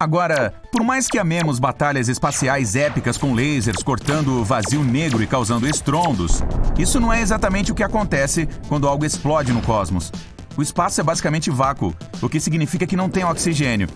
Agora, por mais que amemos batalhas espaciais épicas com lasers cortando o vazio negro e causando estrondos, isso não é exatamente o que acontece quando algo explode no cosmos. O espaço é basicamente vácuo, o que significa que não tem oxigênio.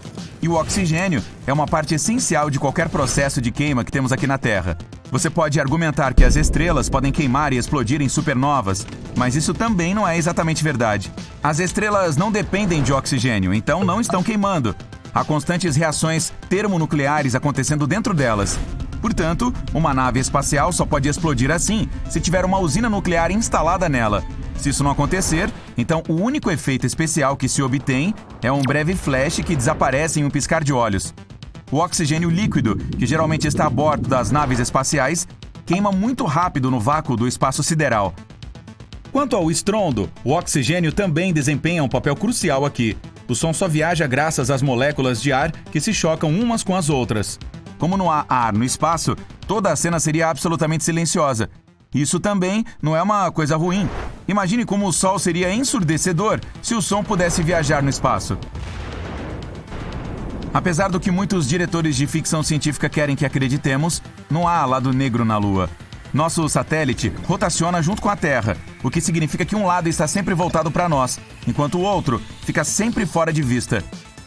E o oxigênio é uma parte essencial de qualquer processo de queima que temos aqui na Terra. Você pode argumentar que as estrelas podem queimar e explodir em supernovas, mas isso também não é exatamente verdade. As estrelas não dependem de oxigênio, então não estão queimando. Há constantes reações termonucleares acontecendo dentro delas. Portanto, uma nave espacial só pode explodir assim se tiver uma usina nuclear instalada nela. Se isso não acontecer, então o único efeito especial que se obtém é um breve flash que desaparece em um piscar de olhos. O oxigênio líquido, que geralmente está a bordo das naves espaciais, queima muito rápido no vácuo do espaço sideral. Quanto ao estrondo, o oxigênio também desempenha um papel crucial aqui. O som só viaja graças às moléculas de ar que se chocam umas com as outras. Como não há ar no espaço, toda a cena seria absolutamente silenciosa. Isso também não é uma coisa ruim. Imagine como o Sol seria ensurdecedor se o som pudesse viajar no espaço. Apesar do que muitos diretores de ficção científica querem que acreditemos, não há lado negro na Lua. Nosso satélite rotaciona junto com a Terra, o que significa que um lado está sempre voltado para nós, enquanto o outro fica sempre fora de vista.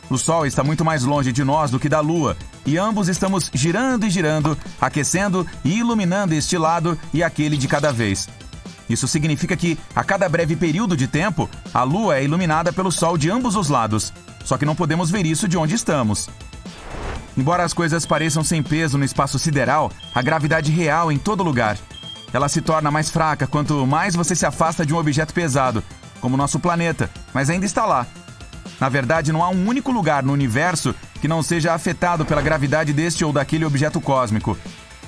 O Sol está muito mais longe de nós do que da Lua, e ambos estamos girando e girando, aquecendo e iluminando este lado e aquele de cada vez. Isso significa que, a cada breve período de tempo, a Lua é iluminada pelo Sol de ambos os lados, só que não podemos ver isso de onde estamos. Embora as coisas pareçam sem peso no espaço sideral, há gravidade real em todo lugar. Ela se torna mais fraca quanto mais você se afasta de um objeto pesado, como nosso planeta, mas ainda está lá. Na verdade, não há um único lugar no universo que não seja afetado pela gravidade deste ou daquele objeto cósmico.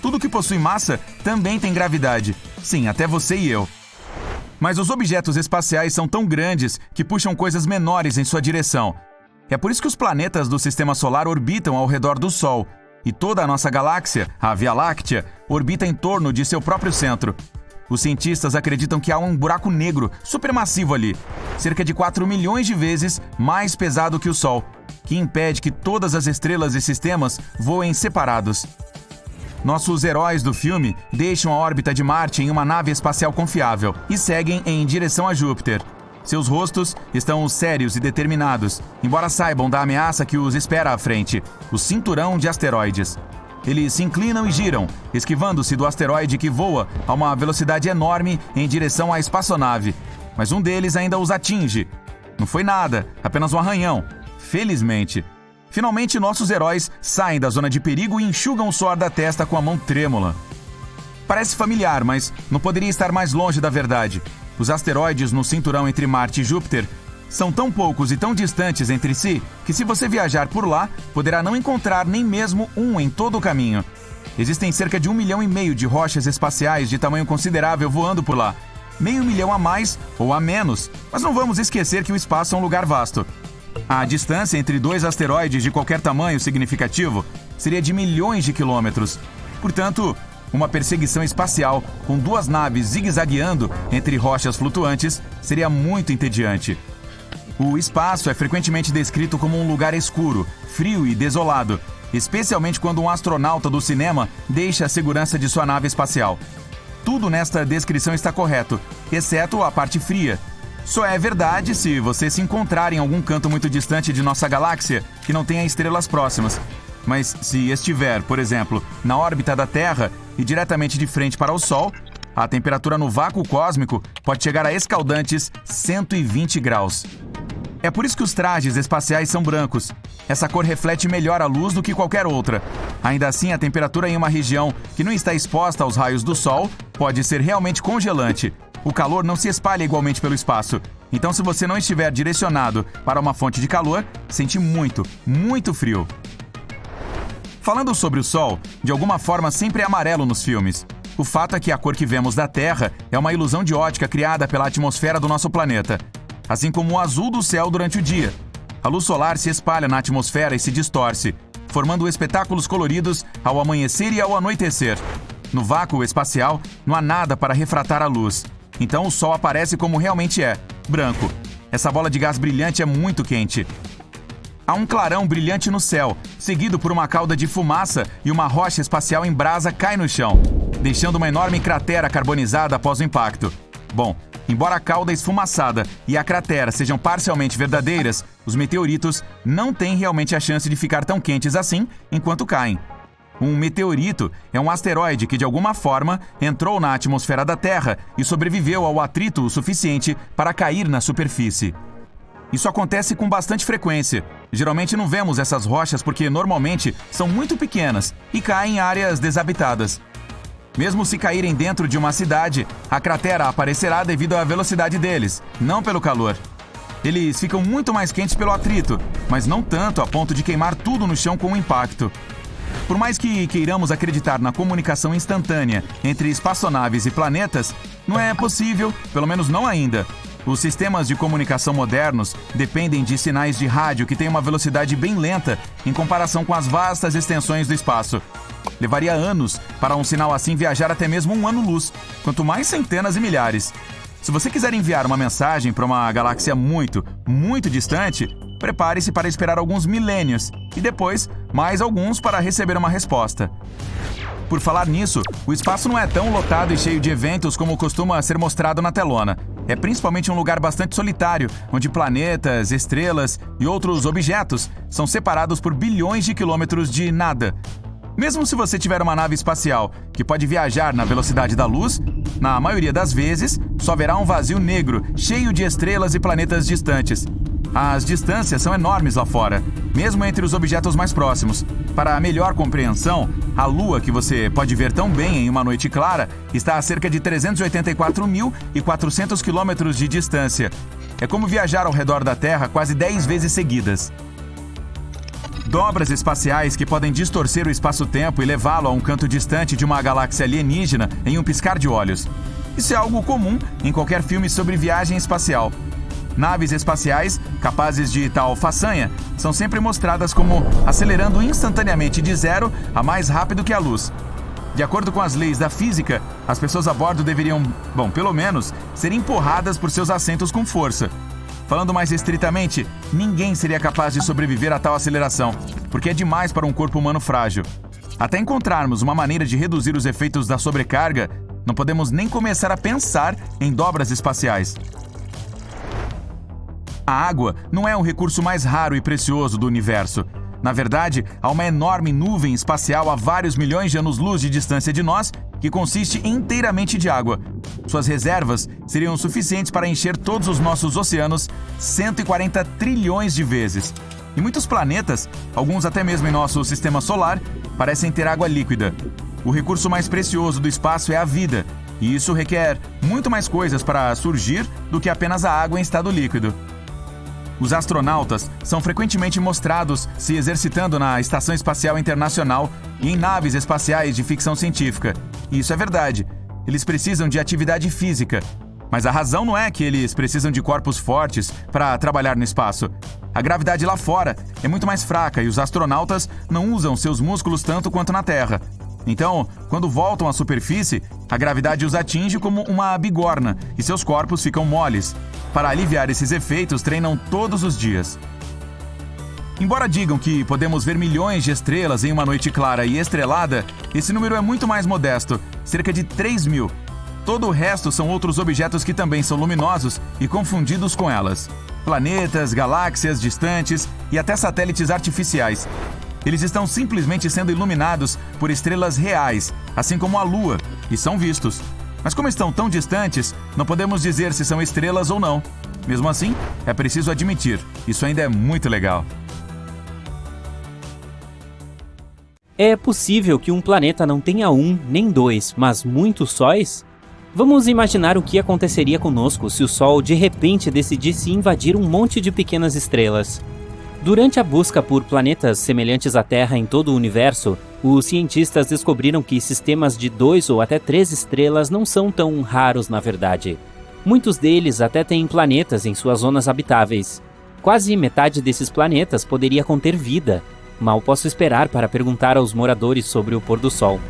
Tudo que possui massa também tem gravidade. Sim, até você e eu. Mas os objetos espaciais são tão grandes que puxam coisas menores em sua direção. É por isso que os planetas do Sistema Solar orbitam ao redor do Sol, e toda a nossa galáxia, a Via Láctea, orbita em torno de seu próprio centro. Os cientistas acreditam que há um buraco negro supermassivo ali, cerca de 4 milhões de vezes mais pesado que o Sol, que impede que todas as estrelas e sistemas voem separados. Nossos heróis do filme deixam a órbita de Marte em uma nave espacial confiável e seguem em direção a Júpiter. Seus rostos estão sérios e determinados, embora saibam da ameaça que os espera à frente, o cinturão de asteroides. Eles se inclinam e giram, esquivando-se do asteroide que voa a uma velocidade enorme em direção à espaçonave. Mas um deles ainda os atinge. Não foi nada, apenas um arranhão. Felizmente. Finalmente, nossos heróis saem da zona de perigo e enxugam o suor da testa com a mão trêmula. Parece familiar, mas não poderia estar mais longe da verdade. Os asteroides no cinturão entre Marte e Júpiter são tão poucos e tão distantes entre si que, se você viajar por lá, poderá não encontrar nem mesmo um em todo o caminho. Existem cerca de 1,5 milhão de rochas espaciais de tamanho considerável voando por lá. 500 mil a mais ou a menos, mas não vamos esquecer que o espaço é um lugar vasto. A distância entre dois asteroides de qualquer tamanho significativo seria de milhões de quilômetros. Portanto, uma perseguição espacial com duas naves zigue-zagueando entre rochas flutuantes seria muito entediante. O espaço é frequentemente descrito como um lugar escuro, frio e desolado, especialmente quando um astronauta do cinema deixa a segurança de sua nave espacial. Tudo nesta descrição está correto, exceto a parte fria. Só é verdade se você se encontrar em algum canto muito distante de nossa galáxia que não tenha estrelas próximas. Mas se estiver, por exemplo, na órbita da Terra e diretamente de frente para o Sol, a temperatura no vácuo cósmico pode chegar a escaldantes 120 graus. É por isso que os trajes espaciais são brancos. Essa cor reflete melhor a luz do que qualquer outra. Ainda assim, a temperatura em uma região que não está exposta aos raios do Sol pode ser realmente congelante. O calor não se espalha igualmente pelo espaço. Então, se você não estiver direcionado para uma fonte de calor, sente muito, muito frio. Falando sobre o Sol, de alguma forma sempre é amarelo nos filmes. O fato é que a cor que vemos da Terra é uma ilusão de ótica criada pela atmosfera do nosso planeta, assim como o azul do céu durante o dia. A luz solar se espalha na atmosfera e se distorce, formando espetáculos coloridos ao amanhecer e ao anoitecer. No vácuo espacial, não há nada para refratar a luz. Então o Sol aparece como realmente é, branco. Essa bola de gás brilhante é muito quente. Há um clarão brilhante no céu, seguido por uma cauda de fumaça e uma rocha espacial em brasa cai no chão, deixando uma enorme cratera carbonizada após o impacto. Bom, embora a cauda esfumaçada e a cratera sejam parcialmente verdadeiras, os meteoritos não têm realmente a chance de ficar tão quentes assim enquanto caem. Um meteorito é um asteroide que, de alguma forma, entrou na atmosfera da Terra e sobreviveu ao atrito o suficiente para cair na superfície. Isso acontece com bastante frequência. Geralmente não vemos essas rochas porque, normalmente, são muito pequenas e caem em áreas desabitadas. Mesmo se caírem dentro de uma cidade, a cratera aparecerá devido à velocidade deles, não pelo calor. Eles ficam muito mais quentes pelo atrito, mas não tanto a ponto de queimar tudo no chão com o impacto. Por mais que queiramos acreditar na comunicação instantânea entre espaçonaves e planetas, não é possível, pelo menos não ainda. Os sistemas de comunicação modernos dependem de sinais de rádio que têm uma velocidade bem lenta em comparação com as vastas extensões do espaço. Levaria anos para um sinal assim viajar até mesmo um ano-luz, quanto mais centenas e milhares. Se você quiser enviar uma mensagem para uma galáxia muito, muito distante, prepare-se para esperar alguns milênios e depois mais alguns para receber uma resposta. Por falar nisso, o espaço não é tão lotado e cheio de eventos como costuma ser mostrado na telona. É principalmente um lugar bastante solitário, onde planetas, estrelas e outros objetos são separados por bilhões de quilômetros de nada. Mesmo se você tiver uma nave espacial que pode viajar na velocidade da luz, na maioria das vezes, só haverá um vazio negro, cheio de estrelas e planetas distantes. As distâncias são enormes lá fora, mesmo entre os objetos mais próximos. Para a melhor compreensão, a Lua, que você pode ver tão bem em uma noite clara, está a cerca de 384.400 quilômetros de distância. É como viajar ao redor da Terra quase 10 vezes seguidas. Dobras espaciais que podem distorcer o espaço-tempo e levá-lo a um canto distante de uma galáxia alienígena em um piscar de olhos. Isso é algo comum em qualquer filme sobre viagem espacial. Naves espaciais, capazes de tal façanha, são sempre mostradas como acelerando instantaneamente de zero a mais rápido que a luz. De acordo com as leis da física, as pessoas a bordo deveriam, pelo menos, ser empurradas por seus assentos com força. Falando mais estritamente, ninguém seria capaz de sobreviver a tal aceleração, porque é demais para um corpo humano frágil. Até encontrarmos uma maneira de reduzir os efeitos da sobrecarga, não podemos nem começar a pensar em dobras espaciais. A água não é o recurso mais raro e precioso do universo. Na verdade, há uma enorme nuvem espacial a vários milhões de anos-luz de distância de nós que consiste inteiramente de água. Suas reservas seriam suficientes para encher todos os nossos oceanos 140 trilhões de vezes. E muitos planetas, alguns até mesmo em nosso sistema solar, parecem ter água líquida. O recurso mais precioso do espaço é a vida, e isso requer muito mais coisas para surgir do que apenas a água em estado líquido. Os astronautas são frequentemente mostrados se exercitando na Estação Espacial Internacional e em naves espaciais de ficção científica. E isso é verdade. Eles precisam de atividade física. Mas a razão não é que eles precisam de corpos fortes para trabalhar no espaço. A gravidade lá fora é muito mais fraca e os astronautas não usam seus músculos tanto quanto na Terra. Então, quando voltam à superfície, a gravidade os atinge como uma bigorna e seus corpos ficam moles. Para aliviar esses efeitos, treinam todos os dias. Embora digam que podemos ver milhões de estrelas em uma noite clara e estrelada, esse número é muito mais modesto, cerca de 3.000. Todo o resto são outros objetos que também são luminosos e confundidos com elas. Planetas, galáxias distantes e até satélites artificiais. Eles estão simplesmente sendo iluminados por estrelas reais, assim como a Lua, e são vistos. Mas como estão tão distantes, não podemos dizer se são estrelas ou não. Mesmo assim, é preciso admitir, isso ainda é muito legal. É possível que um planeta não tenha um, nem dois, mas muitos sóis? Vamos imaginar o que aconteceria conosco se o Sol de repente decidisse invadir um monte de pequenas estrelas. Durante a busca por planetas semelhantes à Terra em todo o universo, os cientistas descobriram que sistemas de 2 ou até 3 estrelas não são tão raros na verdade. Muitos deles até têm planetas em suas zonas habitáveis. Quase metade desses planetas poderia conter vida. Mal posso esperar para perguntar aos moradores sobre o pôr do Sol.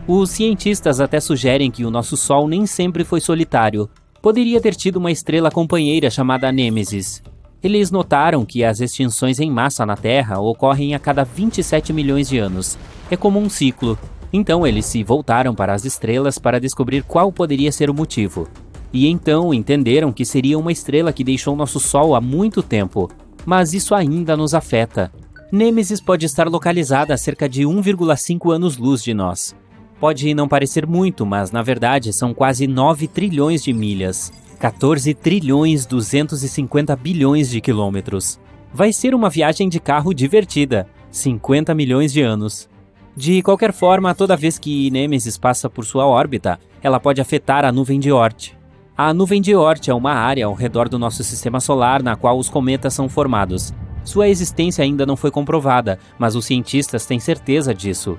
Os cientistas até sugerem que o nosso Sol nem sempre foi solitário. Poderia ter tido uma estrela companheira chamada Nêmesis. Eles notaram que as extinções em massa na Terra ocorrem a cada 27 milhões de anos. É como um ciclo. Então eles se voltaram para as estrelas para descobrir qual poderia ser o motivo. E então entenderam que seria uma estrela que deixou nosso Sol há muito tempo. Mas isso ainda nos afeta. Nêmesis pode estar localizada a cerca de 1,5 anos-luz de nós. Pode não parecer muito, mas na verdade são quase 9 trilhões de milhas. 14 trilhões 250 bilhões de quilômetros. Vai ser uma viagem de carro divertida, 50 milhões de anos. De qualquer forma, toda vez que Nêmesis passa por sua órbita, ela pode afetar a nuvem de Oort. A nuvem de Oort é uma área ao redor do nosso sistema solar na qual os cometas são formados. Sua existência ainda não foi comprovada, mas os cientistas têm certeza disso.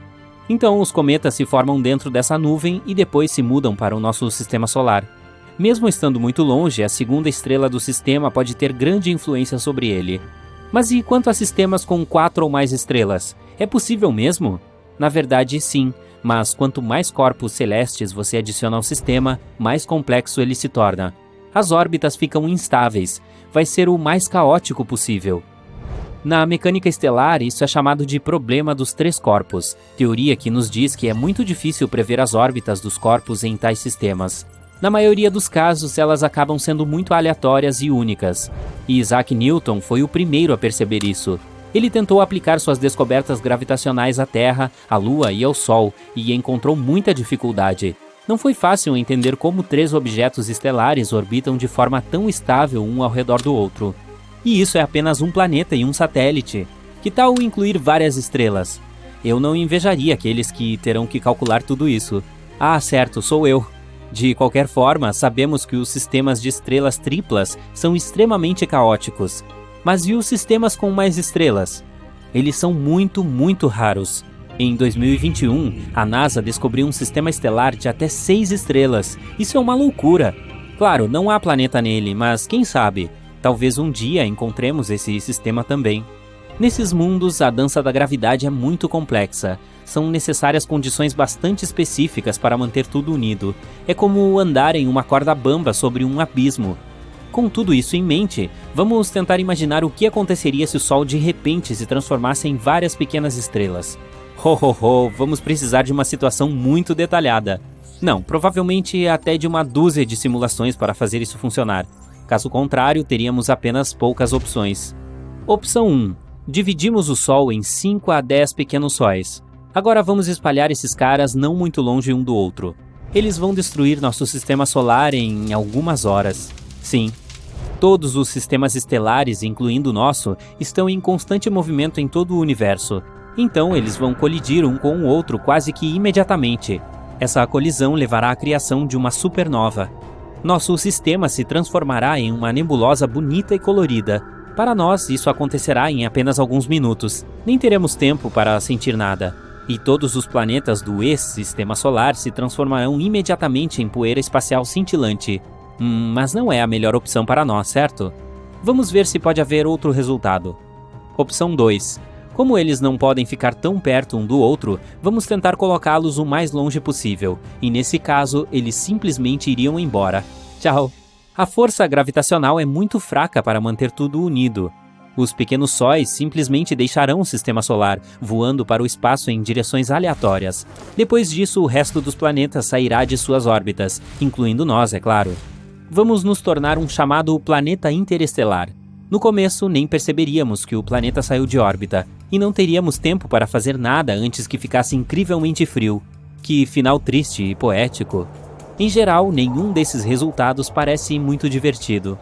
Então, os cometas se formam dentro dessa nuvem e depois se mudam para o nosso sistema solar. Mesmo estando muito longe, a segunda estrela do sistema pode ter grande influência sobre ele. Mas e quanto a sistemas com 4 ou mais estrelas? É possível mesmo? Na verdade, sim, mas quanto mais corpos celestes você adiciona ao sistema, mais complexo ele se torna. As órbitas ficam instáveis, vai ser o mais caótico possível. Na mecânica estelar, isso é chamado de problema dos 3 corpos, teoria que nos diz que é muito difícil prever as órbitas dos corpos em tais sistemas. Na maioria dos casos, elas acabam sendo muito aleatórias e únicas. E Isaac Newton foi o primeiro a perceber isso. Ele tentou aplicar suas descobertas gravitacionais à Terra, à Lua e ao Sol, e encontrou muita dificuldade. Não foi fácil entender como 3 objetos estelares orbitam de forma tão estável um ao redor do outro. E isso é apenas um planeta e um satélite. Que tal incluir várias estrelas? Eu não invejaria aqueles que terão que calcular tudo isso. Ah, certo, sou eu. De qualquer forma, sabemos que os sistemas de estrelas triplas são extremamente caóticos. Mas e os sistemas com mais estrelas? Eles são muito raros. Em 2021, a NASA descobriu um sistema estelar de até 6 estrelas. Isso é uma loucura. Claro, não há planeta nele, mas quem sabe? Talvez um dia encontremos esse sistema também. Nesses mundos, a dança da gravidade é muito complexa. São necessárias condições bastante específicas para manter tudo unido. É como andar em uma corda bamba sobre um abismo. Com tudo isso em mente, vamos tentar imaginar o que aconteceria se o Sol de repente se transformasse em várias pequenas estrelas. Vamos precisar de uma situação muito detalhada. Não, provavelmente até de uma dúzia de simulações para fazer isso funcionar. Caso contrário, teríamos apenas poucas opções. Opção 1. Dividimos o Sol em 5 a 10 pequenos sóis. Agora vamos espalhar esses caras não muito longe um do outro. Eles vão destruir nosso sistema solar em algumas horas. Sim, todos os sistemas estelares, incluindo o nosso, estão em constante movimento em todo o universo. Então eles vão colidir um com o outro quase que imediatamente. Essa colisão levará à criação de uma supernova. Nosso sistema se transformará em uma nebulosa bonita e colorida. Para nós, isso acontecerá em apenas alguns minutos. Nem teremos tempo para sentir nada. E todos os planetas do ex-sistema solar se transformarão imediatamente em poeira espacial cintilante. Mas não é a melhor opção para nós, certo? Vamos ver se pode haver outro resultado. Opção 2. Como eles não podem ficar tão perto um do outro, vamos tentar colocá-los o mais longe possível. E nesse caso, eles simplesmente iriam embora. Tchau! A força gravitacional é muito fraca para manter tudo unido. Os pequenos sóis simplesmente deixarão o sistema solar, voando para o espaço em direções aleatórias. Depois disso, o resto dos planetas sairá de suas órbitas, incluindo nós, é claro. Vamos nos tornar um chamado planeta interestelar. No começo, nem perceberíamos que o planeta saiu de órbita, e não teríamos tempo para fazer nada antes que ficasse incrivelmente frio. Que final triste e poético. Em geral, nenhum desses resultados parece muito divertido.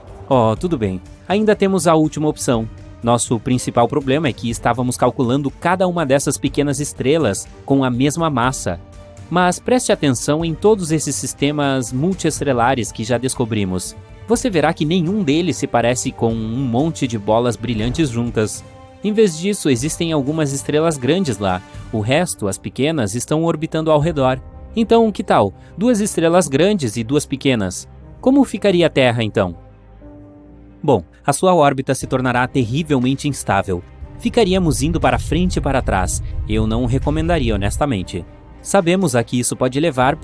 Tudo bem. Ainda temos a última opção. Nosso principal problema é que estávamos calculando cada uma dessas pequenas estrelas com a mesma massa. Mas preste atenção em todos esses sistemas multiestrelares que já descobrimos. Você verá que nenhum deles se parece com um monte de bolas brilhantes juntas. Em vez disso, existem algumas estrelas grandes lá. O resto, as pequenas, estão orbitando ao redor. Então, que tal? 2 estrelas grandes e 2 pequenas. Como ficaria a Terra, então? Bom, a sua órbita se tornará terrivelmente instável. Ficaríamos indo para frente e para trás. Eu não recomendaria, honestamente. Sabemos a que isso pode levar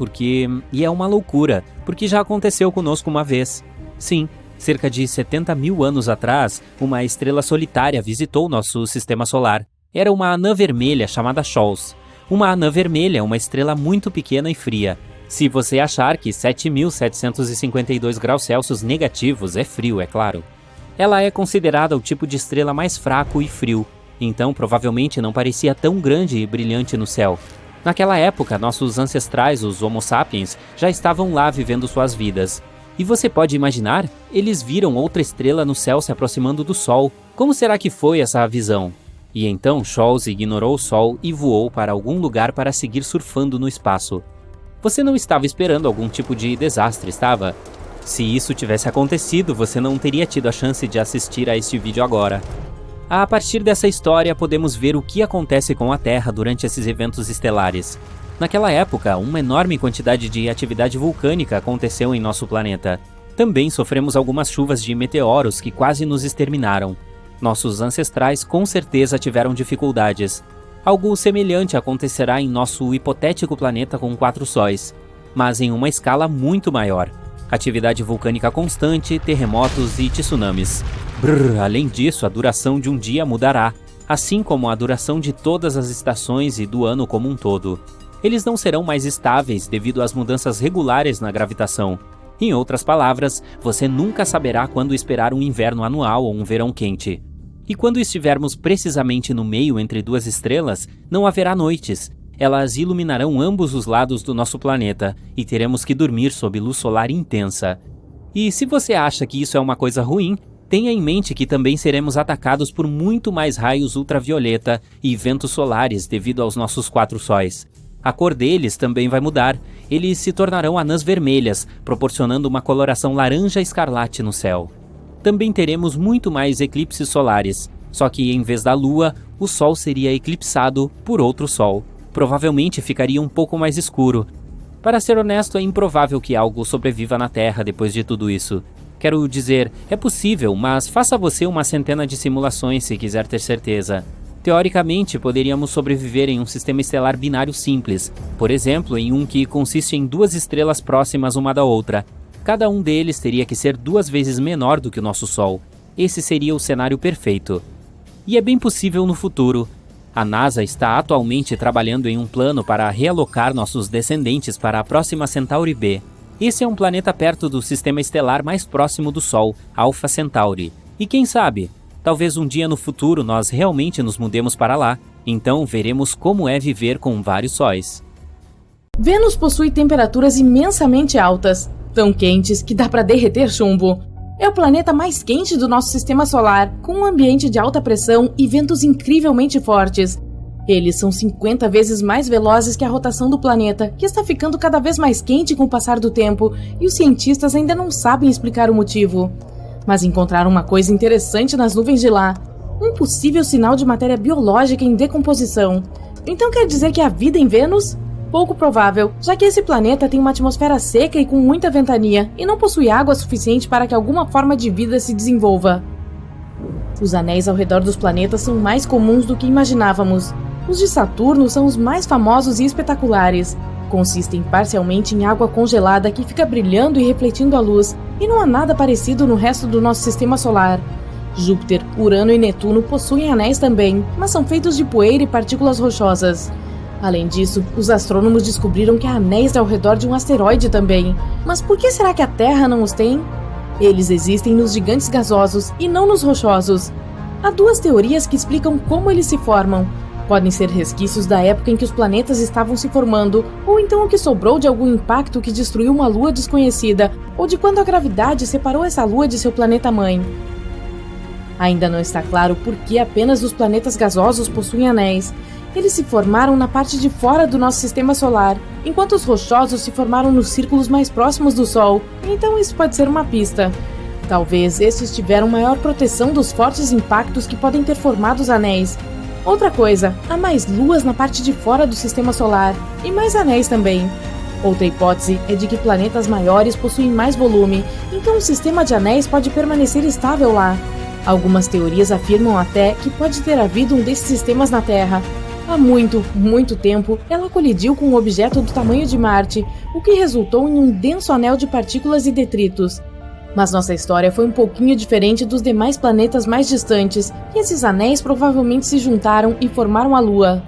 e é uma loucura, porque já aconteceu conosco uma vez. Sim, Cerca de 70 mil anos atrás, uma estrela solitária visitou nosso sistema solar. Era uma anã vermelha chamada Scholz. Uma anã vermelha é uma estrela muito pequena e fria. Se você achar que 7.752 graus Celsius negativos é frio, é claro. Ela é considerada o tipo de estrela mais fraco e frio, então provavelmente não parecia tão grande e brilhante no céu. Naquela época, nossos ancestrais, os Homo sapiens, já estavam lá vivendo suas vidas. E você pode imaginar? Eles viram outra estrela no céu se aproximando do Sol. Como será que foi essa visão? E então Scholz ignorou o Sol e voou para algum lugar para seguir surfando no espaço. Você não estava esperando algum tipo de desastre, estava? Se isso tivesse acontecido, você não teria tido a chance de assistir a este vídeo agora. A partir dessa história, podemos ver o que acontece com a Terra durante esses eventos estelares. Naquela época, uma enorme quantidade de atividade vulcânica aconteceu em nosso planeta. Também sofremos algumas chuvas de meteoros que quase nos exterminaram. Nossos ancestrais com certeza tiveram dificuldades. Algo semelhante acontecerá em nosso hipotético planeta com 4 sóis, mas em uma escala muito maior. Atividade vulcânica constante, terremotos e tsunamis. Além disso, a duração de um dia mudará, assim como a duração de todas as estações e do ano como um todo. Eles não serão mais estáveis devido às mudanças regulares na gravitação. Em outras palavras, você nunca saberá quando esperar um inverno anual ou um verão quente. E quando estivermos precisamente no meio entre 2 estrelas, não haverá noites. Elas iluminarão ambos os lados do nosso planeta e teremos que dormir sob luz solar intensa. E se você acha que isso é uma coisa ruim, tenha em mente que também seremos atacados por muito mais raios ultravioleta e ventos solares devido aos nossos 4 sóis. A cor deles também vai mudar. Eles se tornarão anãs vermelhas, proporcionando uma coloração laranja escarlate no céu. Também teremos muito mais eclipses solares, só que em vez da Lua, o Sol seria eclipsado por outro Sol. Provavelmente ficaria um pouco mais escuro. Para ser honesto, é improvável que algo sobreviva na Terra depois de tudo isso. Quero dizer, é possível, mas faça você uma centena de simulações se quiser ter certeza. Teoricamente, poderíamos sobreviver em um sistema estelar binário simples, por exemplo, em um que consiste em 2 estrelas próximas uma da outra. Cada um deles teria que ser 2 vezes menor do que o nosso Sol. Esse seria o cenário perfeito. E é bem possível no futuro. A NASA está atualmente trabalhando em um plano para realocar nossos descendentes para a próxima Centauri B. Esse é um planeta perto do sistema estelar mais próximo do Sol, Alpha Centauri. E quem sabe, talvez um dia no futuro nós realmente nos mudemos para lá. Então veremos como é viver com vários sóis. Vênus possui temperaturas imensamente altas, tão quentes que dá para derreter chumbo. É o planeta mais quente do nosso sistema solar, com um ambiente de alta pressão e ventos incrivelmente fortes. Eles são 50 vezes mais velozes que a rotação do planeta, que está ficando cada vez mais quente com o passar do tempo, e os cientistas ainda não sabem explicar o motivo. Mas encontraram uma coisa interessante nas nuvens de lá: um possível sinal de matéria biológica em decomposição. Então quer dizer que há vida em Vênus? Pouco provável, já que esse planeta tem uma atmosfera seca e com muita ventania, e não possui água suficiente para que alguma forma de vida se desenvolva. Os anéis ao redor dos planetas são mais comuns do que imaginávamos. Os de Saturno são os mais famosos e espetaculares. Consistem parcialmente em água congelada que fica brilhando e refletindo a luz, e não há nada parecido no resto do nosso sistema solar. Júpiter, Urano e Netuno possuem anéis também, mas são feitos de poeira e partículas rochosas. Além disso, os astrônomos descobriram que há anéis ao redor de um asteroide também. Mas por que será que a Terra não os tem? Eles existem nos gigantes gasosos e não nos rochosos. Há 2 teorias que explicam como eles se formam. Podem ser resquícios da época em que os planetas estavam se formando, ou então o que sobrou de algum impacto que destruiu uma lua desconhecida, ou de quando a gravidade separou essa lua de seu planeta-mãe. Ainda não está claro por que apenas os planetas gasosos possuem anéis. Eles se formaram na parte de fora do nosso sistema solar, enquanto os rochosos se formaram nos círculos mais próximos do Sol, então isso pode ser uma pista. Talvez estes tiveram maior proteção dos fortes impactos que podem ter formado os anéis. Outra coisa, há mais luas na parte de fora do sistema solar, e mais anéis também. Outra hipótese é de que planetas maiores possuem mais volume, então o sistema de anéis pode permanecer estável lá. Algumas teorias afirmam até que pode ter havido um desses sistemas na Terra. Há muito, muito tempo, ela colidiu com um objeto do tamanho de Marte, o que resultou em um denso anel de partículas e detritos. Mas nossa história foi um pouquinho diferente dos demais planetas mais distantes, e esses anéis provavelmente se juntaram e formaram a Lua.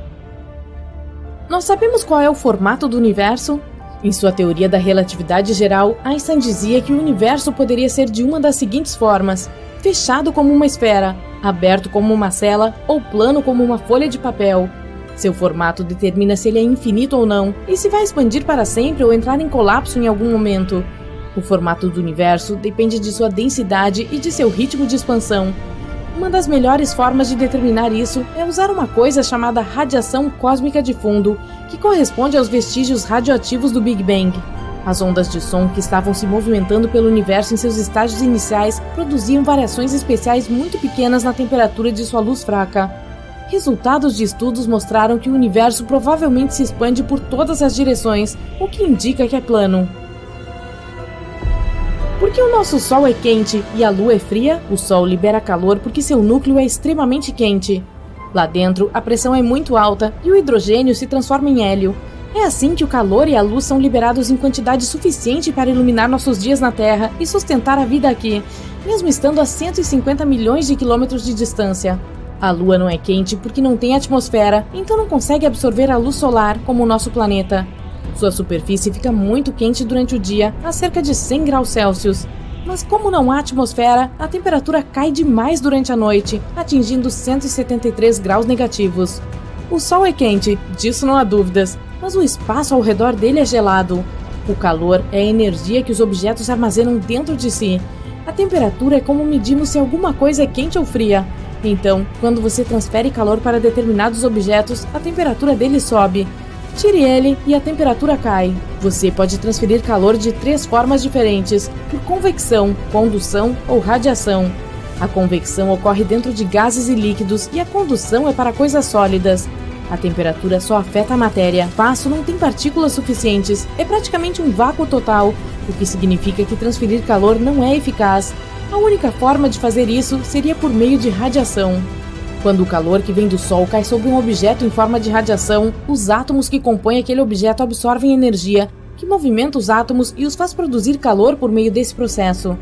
Nós sabemos qual é o formato do universo? Em sua teoria da relatividade geral, Einstein dizia que o universo poderia ser de uma das seguintes formas: fechado como uma esfera, aberto como uma cela ou plano como uma folha de papel. Seu formato determina se ele é infinito ou não, e se vai expandir para sempre ou entrar em colapso em algum momento. O formato do universo depende de sua densidade e de seu ritmo de expansão. Uma das melhores formas de determinar isso é usar uma coisa chamada radiação cósmica de fundo, que corresponde aos vestígios radioativos do Big Bang. As ondas de som que estavam se movimentando pelo universo em seus estágios iniciais produziam variações especiais muito pequenas na temperatura de sua luz fraca. Resultados de estudos mostraram que o universo provavelmente se expande por todas as direções, o que indica que é plano. Porque o nosso Sol é quente e a Lua é fria, o Sol libera calor porque seu núcleo é extremamente quente. Lá dentro, a pressão é muito alta e o hidrogênio se transforma em hélio. É assim que o calor e a luz são liberados em quantidade suficiente para iluminar nossos dias na Terra e sustentar a vida aqui, mesmo estando a 150 milhões de quilômetros de distância. A Lua não é quente porque não tem atmosfera, então não consegue absorver a luz solar como o nosso planeta. Sua superfície fica muito quente durante o dia, a cerca de 100 graus Celsius. Mas como não há atmosfera, a temperatura cai demais durante a noite, atingindo 173 graus negativos. O Sol é quente, disso não há dúvidas, mas o espaço ao redor dele é gelado. O calor é a energia que os objetos armazenam dentro de si. A temperatura é como medimos se alguma coisa é quente ou fria. Então, quando você transfere calor para determinados objetos, a temperatura dele sobe. Tire ele e a temperatura cai. Você pode transferir calor de 3 formas diferentes: por convecção, condução ou radiação. A convecção ocorre dentro de gases e líquidos e a condução é para coisas sólidas. A temperatura só afeta a matéria. O espaço não tem partículas suficientes, é praticamente um vácuo total, o que significa que transferir calor não é eficaz. A única forma de fazer isso seria por meio de radiação. Quando o calor que vem do Sol cai sobre um objeto em forma de radiação, os átomos que compõem aquele objeto absorvem energia, que movimenta os átomos e os faz produzir calor por meio desse processo.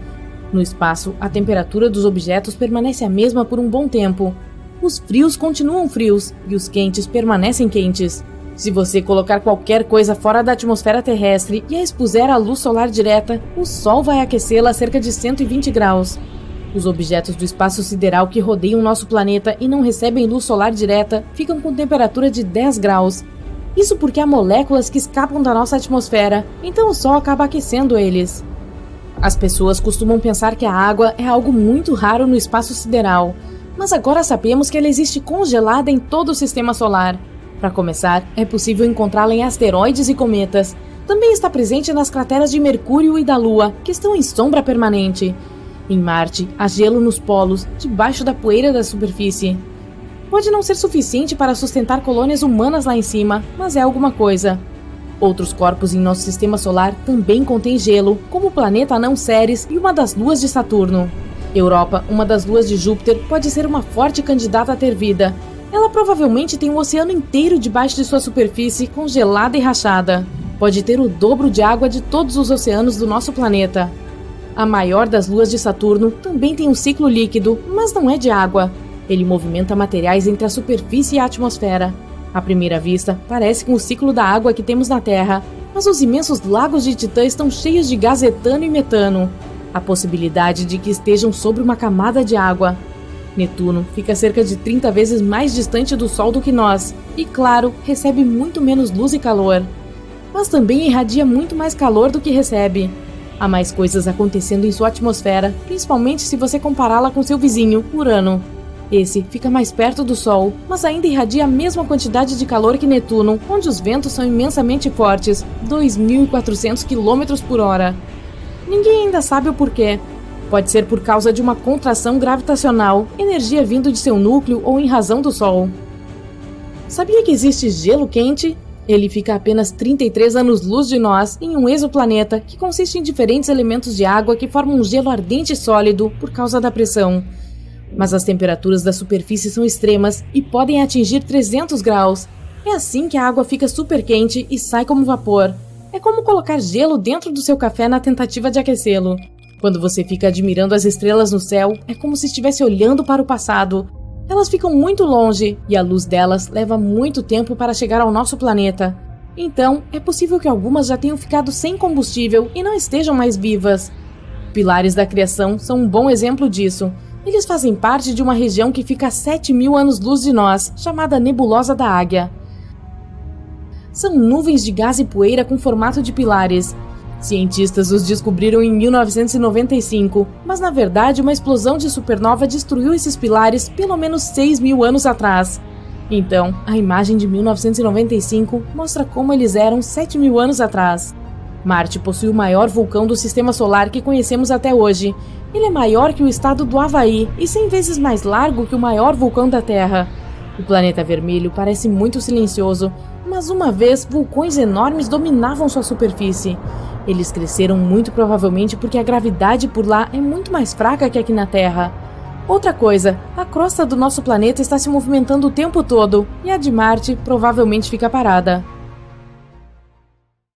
No espaço, a temperatura dos objetos permanece a mesma por um bom tempo. Os frios continuam frios e os quentes permanecem quentes. Se você colocar qualquer coisa fora da atmosfera terrestre e a expuser à luz solar direta, o Sol vai aquecê-la a cerca de 120 graus. Os objetos do espaço sideral que rodeiam nosso planeta e não recebem luz solar direta ficam com temperatura de 10 graus. Isso porque há moléculas que escapam da nossa atmosfera, então o Sol acaba aquecendo eles. As pessoas costumam pensar que a água é algo muito raro no espaço sideral, mas agora sabemos que ela existe congelada em todo o sistema solar. Para começar, é possível encontrá-la em asteroides e cometas. Também está presente nas crateras de Mercúrio e da Lua, que estão em sombra permanente. Em Marte, há gelo nos polos, debaixo da poeira da superfície. Pode não ser suficiente para sustentar colônias humanas lá em cima, mas é alguma coisa. Outros corpos em nosso sistema solar também contêm gelo, como o planeta anão Ceres e uma das luas de Saturno. Europa, uma das luas de Júpiter, pode ser uma forte candidata a ter vida. Ela provavelmente tem um oceano inteiro debaixo de sua superfície, congelada e rachada. Pode ter o dobro de água de todos os oceanos do nosso planeta. A maior das luas de Saturno também tem um ciclo líquido, mas não é de água. Ele movimenta materiais entre a superfície e a atmosfera. À primeira vista, parece com o ciclo da água que temos na Terra, mas os imensos lagos de Titã estão cheios de gás etano e metano. Há possibilidade de que estejam sobre uma camada de água. Netuno fica cerca de 30 vezes mais distante do Sol do que nós, e claro, recebe muito menos luz e calor. Mas também irradia muito mais calor do que recebe. Há mais coisas acontecendo em sua atmosfera, principalmente se você compará-la com seu vizinho, Urano. Esse fica mais perto do Sol, mas ainda irradia a mesma quantidade de calor que Netuno, onde os ventos são imensamente fortes, 2.400 km por hora. Ninguém ainda sabe o porquê. Pode ser por causa de uma contração gravitacional, energia vindo de seu núcleo ou em razão do Sol. Sabia que existe gelo quente? Ele fica a apenas 33 anos-luz de nós em um exoplaneta que consiste em diferentes elementos de água que formam um gelo ardente e sólido por causa da pressão. Mas as temperaturas da superfície são extremas e podem atingir 300 graus. É assim que a água fica super quente e sai como vapor. É como colocar gelo dentro do seu café na tentativa de aquecê-lo. Quando você fica admirando as estrelas no céu, é como se estivesse olhando para o passado. Elas ficam muito longe e a luz delas leva muito tempo para chegar ao nosso planeta. Então, é possível que algumas já tenham ficado sem combustível e não estejam mais vivas. Pilares da criação são um bom exemplo disso. Eles fazem parte de uma região que fica a 7.000 anos-luz de nós, chamada Nebulosa da Águia. São nuvens de gás e poeira com formato de pilares. Cientistas os descobriram em 1995, mas na verdade uma explosão de supernova destruiu esses pilares pelo menos 6.000 anos atrás. Então, a imagem de 1995 mostra como eles eram 7.000 anos atrás. Marte possui o maior vulcão do sistema solar que conhecemos até hoje. Ele é maior que o estado do Havaí e 100 vezes mais largo que o maior vulcão da Terra. O planeta vermelho parece muito silencioso, mas uma vez vulcões enormes dominavam sua superfície. Eles cresceram muito provavelmente porque a gravidade por lá é muito mais fraca que aqui na Terra. Outra coisa, a crosta do nosso planeta está se movimentando o tempo todo e a de Marte provavelmente fica parada.